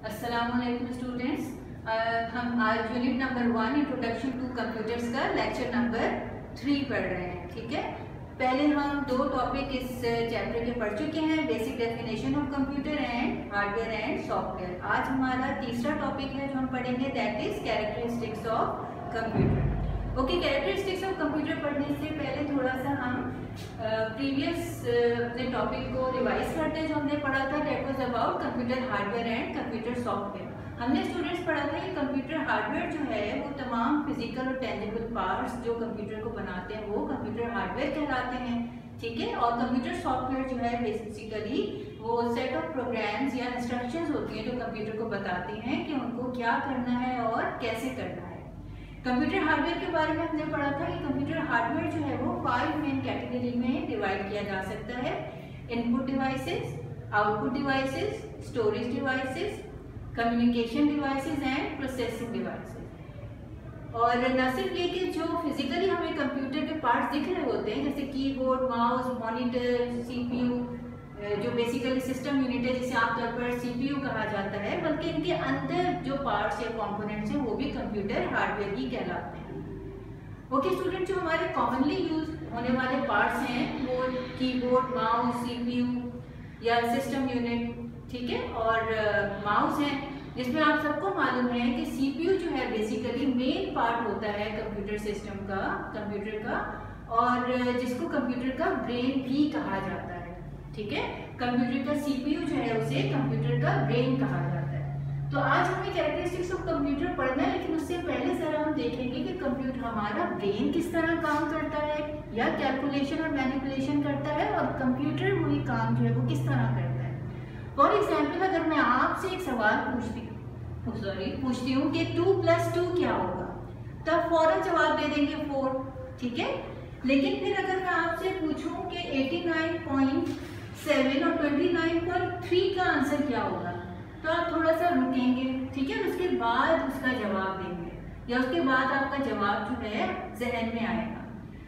अस्सलामुअलैकुम स्टूडेंट्स, हम आज unit number 1 introduction to computers का लेक्चर नंबर 3 पढ़ रहे हैं। ठीक है, पहले हम 2 टॉपिक इस चैप्टर के पढ़ चुके हैं, basic definition of computer and hardware and software. आज हमारा तीसरा टॉपिक है जो हम पढ़ेंगे, that is characteristics of computer. Okay, characteristics of computer पढ़ने से पहले थोड़ा सा हम प्रीवियस अपने टॉपिक को रिवाइज करते हैं जो हमने पढ़ा था, that was about computer hardware and computer software. हमने स्टूडेंट्स पढ़ा था कि कंप्यूटर हार्डवेयर जो है वो तमाम फिजिकल और टेंजिबल पार्ट्स जो कंप्यूटर को बनाते हैं वो कंप्यूटर हार्डवेयर कहलाते हैं। ठीक है, और कंप्यूटर सॉफ्टवेयर जो है बेसिकली वो सेट ऑफ प्रोग्राम्स या इंस्ट्रक्शंस होती हैं जो कंप्यूटर को बताती हैं कि उनको क्या करना है और कैसे करना है। कंप्यूटर हार्डवेयर के बारे में हमने पढ़ा था कि कंप्यूटर हार्डवेयर जो है वो 5 मेन कैटेगरी में डिवाइड किया जा सकता है, input devices, output devices, storage devices, communication devices and processing devices. और न सिर्फ ये कि जो फिजिकली हमें कंप्यूटर के पार्ट्स दिख रहे होते हैं जैसे कीबोर्ड, माउस, मॉनिटर, सीपीयू, जो बेसिकली सिस्टम यूनिट है जिसे आमतौर पर सीपीयू कहा जाता है, बल्कि इनके अंदर जो पार्ट्स या कंपोनेंट्स हैं वो भी कंप्यूटर हार्डवेयर ही कहलाते हैं। ओके स्टूडेंट, जो हमारे कॉमनली यूज होने वाले पार्ट्स हैं वो कीबोर्ड, माउस, सीपीयू या सिस्टम यूनिट, ठीक है, और माउस है, जिसमें आप सबको मालूम है कि सीपीयू जो है बेसिकली मेन पार्ट होता है कंप्यूटर सिस्टम का, कंप्यूटर का, और जिसको कंप्यूटर का ब्रेन भी कहा जाता है। ठीक है, कंप्यूटर का सीपीयू जो है उसे कंप्यूटर का ब्रेन कहा जाता है। तो आज हमें कैरेक्टरिस्टिक्स ऑफ कंप्यूटर पढ़ना है, लेकिन उससे पहले जरा हम देखेंगे कि कंप्यूटर, हमारा ब्रेन किस तरह काम करता है, या कैलकुलेशन और मैनिपुलेशन करता है, और कंप्यूटर वही काम जो है वो किस तरह करता है। फॉर एग्जाम्पल, अगर मैं आपसे एक सवाल पूछती हूँ कि 2 + 2 क्या होगा, तो आप फौरन जवाब दे देंगे 4। ठीक है, लेकिन फिर अगर मैं आपसे पूछूं कि 89.7 और 29.3 का आंसर क्या होगा, तो आप थोड़ा सा रुकेंगे, ठीक है, उसके बाद उसका जवाब देंगे, या उसके बाद आपका जवाब जो है जहन में आएगा।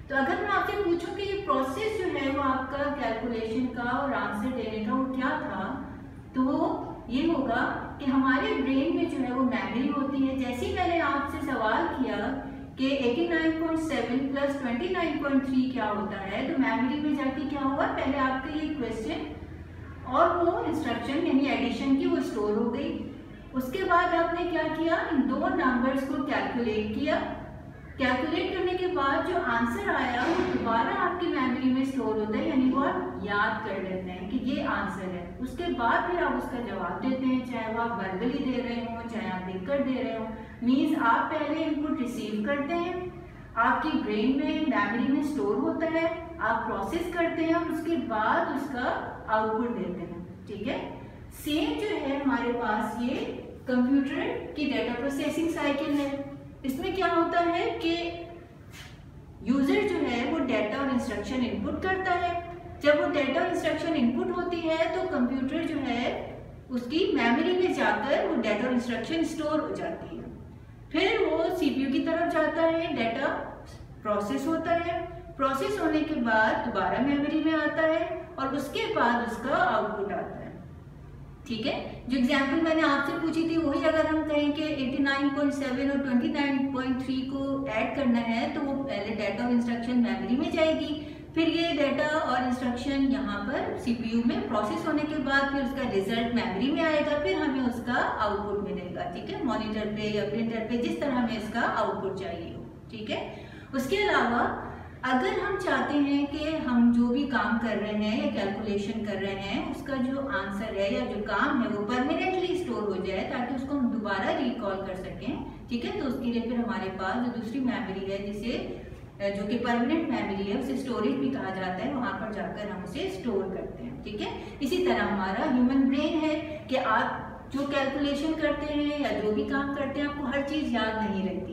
तो अगर मैं आपसे पूछूं कि ये प्रोसेस जो है वो आपका कैलकुलेशन का और आंसर देने का वो क्या था, तो ये होगा कि हमारे ब्रेन में जो है वो मेमोरी होती है। जैसे ही मैंने आपसे सवाल किया कि 89.7 + 29.3 क्या होता है, तो मेमोरी में जाके क्या हुआ, पहले आपका ये क्वेश्चन और वो इंस्ट्रक्शन यानी एडिशन की वो स्टोर हो गई। उसके बाद आपने क्या किया, इन 2 नंबर्स को कैलकुलेट किया। कैलकुलेट करने के बाद जो आंसर आया वो दोबारा आपकी मेमोरी में स्टोर होता है, यानी वो आप याद कर लेते हैं कि ये आंसर है। उसके बाद फिर आप उसका जवाब देते हैं, चाहे वो आप वर्बली दे रहे हो, चाहे आप लिखकर दे रहे हो। मीन्स आप पहले इनपुट रिसीव करते हैं, आपकी ब्रेन में मेमोरी में स्टोर होता है, आप प्रोसेस करते हैं और उसके बाद उसका आउटपुट देते हैं। ठीक है, सेम जो है हमारे पास ये कंप्यूटर की डेटा प्रोसेसिंग साइकिल है। इसमें क्या होता है कि यूजर जो है वो डेटा और इंस्ट्रक्शन इनपुट करता है। जब वो डेटा और इंस्ट्रक्शन इनपुट होती है तो कंप्यूटर जो है उसकी मेमोरी में जाकर वो डेटा और इंस्ट्रक्शन स्टोर हो जाती है। फिर वो सीपीयू की तरफ जाता है, डेटा प्रोसेस होता है, प्रोसेस होने के बाद दोबारा मेमोरी में आता है और उसके बाद उसका आउटपुट आता है। ठीक है, जो एग्जाम्पल मैंने आपसे पूछी थी वही अगर हम कहें कि 89.7 और 29.3 को ऐड करना है, तो वो पहले डेटा और इंस्ट्रक्शन मेमोरी में जाएगी, फिर ये डेटा और इंस्ट्रक्शन यहाँ पर सीपीयू में प्रोसेस होने के बाद फिर उसका रिजल्ट मेमोरी में आएगा, फिर हमें उसका आउटपुट मिलेगा। ठीक है, मॉनिटर पे या प्रिंटर पे, जिस तरह हमें इसका आउटपुट चाहिए हो। ठीक है, उसके अलावा अगर हम चाहते हैं कि हम जो भी काम कर रहे हैं या कैलकुलेशन कर रहे हैं उसका जो आंसर है या जो काम है वो परमानेंटली स्टोर हो जाए ताकि उसको हम दोबारा रिकॉल कर सकें, ठीक है, तो उसके लिए फिर हमारे पास जो दूसरी मेमोरी है जिसे जो कि परमानेंट मेमोरी है उसे स्टोरेज भी कहा जाता है, वहां पर जाकर हम उसे स्टोर करते हैं। ठीक है, इसी तरह हमारा ह्यूमन ब्रेन है कि आप जो कैलकुलेशन करते हैं या जो भी काम करते हैं आपको हर चीज याद नहीं रहती,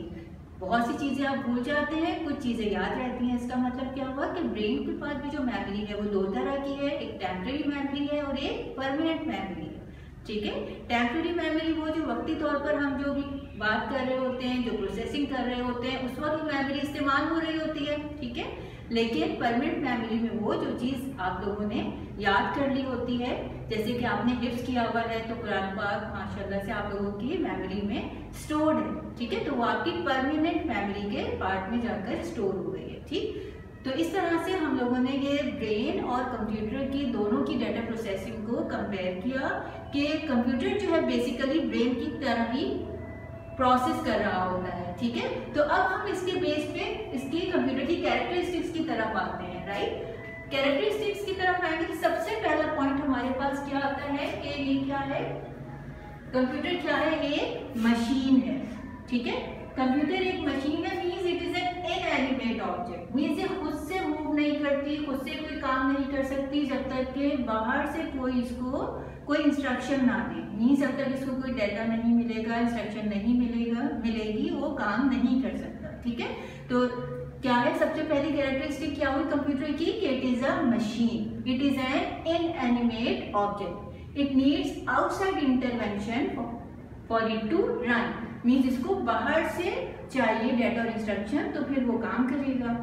बहुत सी चीजें आप भूल जाते हैं, कुछ चीजें याद रहती हैं। इसका मतलब क्या हुआ कि ब्रेन के पास भी जो मेमोरी है वो 2 तरह की है, एक टेम्पररी मेमोरी है और एक परमानेंट मेमोरी है। ठीक है, टेम्पररी मेमोरी वो जो वक्ती तौर पर हम जो भी बात कर रहे होते हैं, जो प्रोसेसिंग कर रहे होते हैं, उस वक्त मेमोरी इस्तेमाल हो रही होती है। ठीक है, लेकिन परमानेंट मेमोरी में वो जो चीज़ आप लोगों ने याद कर ली होती है, जैसे कि आपने हिफ्ज किया हुआ है तो कुरान पाक माशाल्लाह से आप लोगों की मेमोरी में स्टोर्ड है, ठीक है, तो वो आपकी परमानेंट मेमोरी के पार्ट में जाकर स्टोर हो गई है। ठीक, तो इस तरह से हम लोगों ने ये ब्रेन और कंप्यूटर की दोनों की डाटा प्रोसेसिंग को कंपेयर किया कि कंप्यूटर जो है बेसिकली ब्रेन की तरह ही प्रोसेस कर रहा होता है। ठीक है, तो अब हम इसके बेस पे इसकी कंप्यूटर की कैरेक्टरिस्टिक्स की तरफ आते हैं। राइट, कैरेक्टरिस्टिक्स की तरफ आएंगे तो सबसे पहला पॉइंट हमारे पास क्या आता है कि ये क्या है, कंप्यूटर क्या है, एक मशीन है। ठीक है, कंप्यूटर एक मशीन है, means it is an inanimate object, means ये खुद से मूव नहीं करती, खुद से कोई काम नहीं कर सकती जब तक कि बाहर से कोई इसको कोई इंस्ट्रक्शन ना दे, मींस जब तक इसको कोई डाटा नहीं मिलेगा, इंस्ट्रक्शन नहीं मिलेगी वो काम नहीं कर सकता। ठीक है, तो क्या है सबसे पहली कैरेक्टरिस्टिक क्या हुई कंप्यूटर की कि it is a machine, it is an inanimate object, it needs outside intervention for it to run, means इसको बाहर से चाहिए डाटा और इंस्ट्रक्शन तो फिर वो काम करेगा।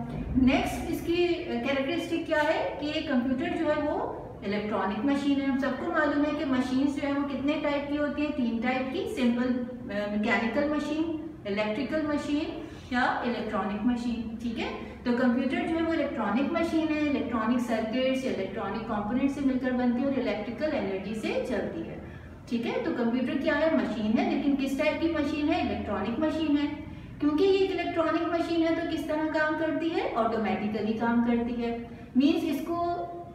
नेक्स्ट इसकी कैरेक्टरिस्टिक क्या है कि कंप्यूटर जो है वो इलेक्ट्रॉनिक मशीन है। हम सबको मालूम है कि मशीन जो है वो कितने टाइप की होती है, 3 टाइप की, simple mechanical machine, electrical machine या इलेक्ट्रॉनिक मशीन। ठीक है, तो कंप्यूटर जो है वो इलेक्ट्रॉनिक मशीन है, इलेक्ट्रॉनिक सर्किट्स या इलेक्ट्रॉनिक कंपोनेंट से मिलकर बनती है और इलेक्ट्रिकल एनर्जी से चलती है। ठीक है, तो कंप्यूटर क्या है, मशीन है, लेकिन किस टाइप की मशीन है, इलेक्ट्रॉनिक मशीन है। क्योंकि ये एक इलेक्ट्रॉनिक मशीन है तो किस तरह काम करती है, ऑटोमेटिकली काम करती है, मीन्स इसको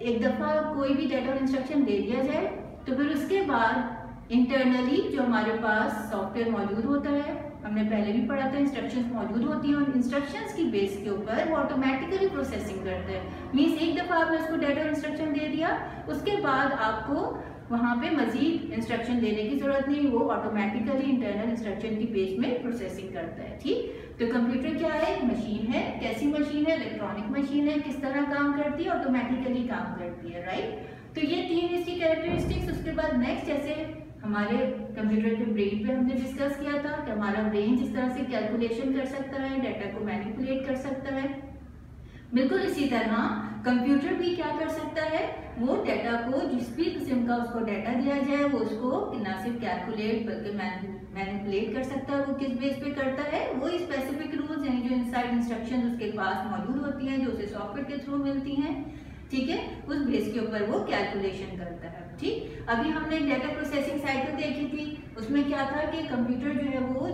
एक दफा कोई भी डाटा और इंस्ट्रक्शन दे दिया जाए तो फिर उसके बाद इंटरनली जो हमारे पास सॉफ्टवेयर मौजूद होता है, हमने पहले भी पढ़ा था, इंस्ट्रक्शंस मौजूद होती हैं और इंस्ट्रक्शंस की बेस के ऊपर वो ऑटोमेटिकली प्रोसेसिंग करता है। मीन्स एक दफा आपने उसको डाटा और इंस्ट्रक्शन दे दिया, उसके बाद आपको वहाँ पे मजीद इंस्ट्रक्शन देने की जरूरत नहीं, वो ऑटोमेटिकली इंटरनल इंस्ट्रक्शन की बेस में प्रोसेसिंग करता है। ठीक, तो कंप्यूटर क्या है, एक मशीन है, कैसी मशीन है, इलेक्ट्रॉनिक मशीन है, किस तरह काम करती है, ऑटोमेटिकली काम करती है। राइट, तो ये 3 इसकी कैरेक्टरिस्टिक्स। उसके बाद नेक्स्ट, जैसे हमारे कंप्यूटर के ब्रेन पे हमने डिस्कस किया था कि हमारा ब्रेन जिस तरह से कैलकुलेशन कर सकता है, डाटा को मैनिपुलेट कर सकता है, बिल्कुल इसी तरह कंप्यूटर भी क्या कर सकता है, वो डाटा को जिस भी किस्म का उसको डाटा दिया जाए वो उसको ना सिर्फ कैलकुलेट बल्कि मैनिपुलेट कर सकता है। वो किस बेस पे करता है, वो स्पेसिफिक रूल्स यानी जो इनसाइड इंस्ट्रक्शन उसके पास मौजूद होती हैं जो उसे सॉफ्टवेयर के थ्रू मिलती हैं, ठीक है, उस बेस के ऊपर वो कैलकुलेशन करता है। ठीक, अभी हमने डाटा प्रोसेसिंग साइकिल देखी थी, उसमें क्या था कि कंप्यूटर जो है वो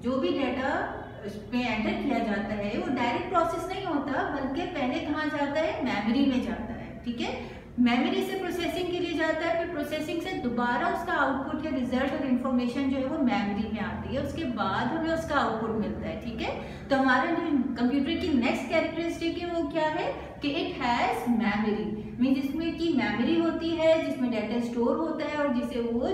जो भी डाटा उसमें एंटर किया जाता है वो डायरेक्ट प्रोसेस नहीं होता, बल्कि पहले कहाँ जाता है, मेमोरी में जाता है। ठीक है, मेमोरी से प्रोसेसिंग के लिए जाता है, फिर प्रोसेसिंग से दोबारा उसका आउटपुट या रिजल्ट और इन्फॉर्मेशन जो है वो मेमोरी में आती है, उसके बाद हमें उसका आउटपुट मिलता है। ठीक है, तो हमारा जो कंप्यूटर की नेक्स्ट कैरेक्टरिस्टिक है वो क्या है कि इट हैज मेमोरी, मीन जिसमें की मेमोरी होती है, जिसमें डाटा स्टोर होता है और जिसे वो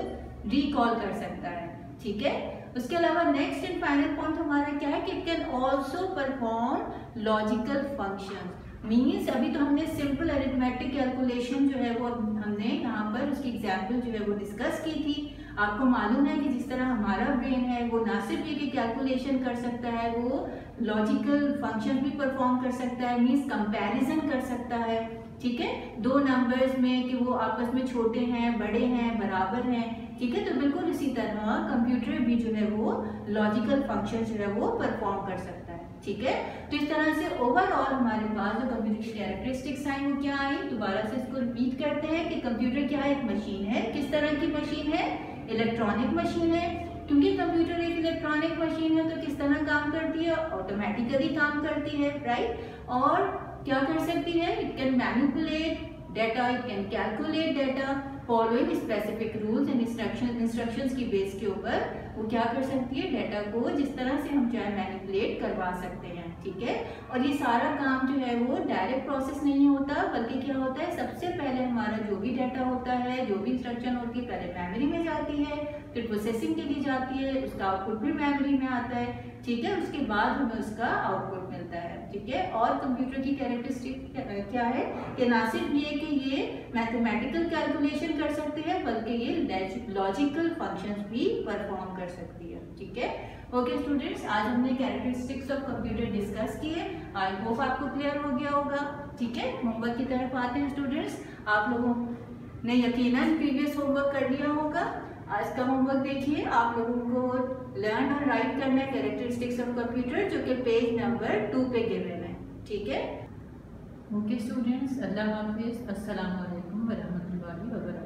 रिकॉल कर सकता है। ठीक है, उसके अलावा नेक्स्ट एंड फाइनल पॉइंट हमारा क्या है कि it can also perform logical function, means अभी तो हमने सिंपल अरिथमेटिक कैलकुलेशन जो है वो हमने यहाँ पर उसकी एग्जाम्पल जो है वो डिस्कस की थी। आपको मालूम है कि जिस तरह हमारा ब्रेन है वो ना सिर्फ ये कि कैलकुलेशन कर सकता है, वो लॉजिकल फंक्शन भी परफॉर्म कर सकता है, मीन्स कंपैरिजन कर सकता है। ठीक है, 2 नंबर्स में कि वो आपस में छोटे हैं, बड़े हैं, बराबर हैं। ठीक है, तो बिल्कुल इसी तरह कंप्यूटर भी जो है वो लॉजिकल फंक्शन जो है वो परफॉर्म कर सकता है। ठीक है, तो इस तरह से ओवरऑल हमारे पास जो कंप्यूटर की कैरेक्टरिस्टिक्स आई वो क्या आई, दोबारा से इसको रिपीट करते हैं कि कंप्यूटर क्या है, एक मशीन है। किस तरह की मशीन है, इलेक्ट्रॉनिक मशीन है। क्योंकि कंप्यूटर एक इलेक्ट्रॉनिक मशीन है तो किस तरह काम करती है, ऑटोमेटिकली काम करती है। राइट, और क्या कर सकती है, it can manipulate data, it can calculate data following specific rules and instructions की बेस के ऊपर वो क्या कर सकती है, डाटा को जिस तरह से हम चाहे मैनिपुलेट करवा सकते हैं। ठीक है, और ये सारा काम जो है वो डायरेक्ट प्रोसेस नहीं होता, बल्कि क्या होता है, सबसे पहले हमारा जो भी डाटा होता है, जो भी इंस्ट्रक्शन होती है, पहले मेमोरी में जाती है, फिर प्रोसेसिंग के लिए जाती है, उसका आउटपुट भी मेमोरी में आता है। ठीक है, उसके बाद हमें उसका आउटपुट मिलता है। ठीक है। और कंप्यूटर की कैरेक्टरिस्टिक क्या है कि ना सिर्फ ये कि ये मैथमेटिकल कैलकुलेशन कर सकते हैं बल्कि ये लॉजिकल फंक्शंस भी परफॉर्म कर सकती है, ठीक है। ओके स्टूडेंट्स, आज हमने कैरेक्टरिस्टिक्स ऑफ कंप्यूटर डिस्कस किए। आई होप आपको क्लियर हो गया होगा, ठीक है। होमवर्क की तरफ आते हैं स्टूडेंट्स। आप लोगों ने यकीनन प्रीवियस होमवर्क कर लिया होगा। आज का होमवर्क देखिए, आप लोगों को लर्न और राइट करना है कैरेक्टरिस्टिक्स ऑफ कंप्यूटर, जो कि पेज नंबर 2 पे गिवन है, ठीक है। ओके स्टूडेंट्स, अल्लाह हाफिज, अस्सलाम वालेकुम व रहमतुल्लाहि व बरकातहू।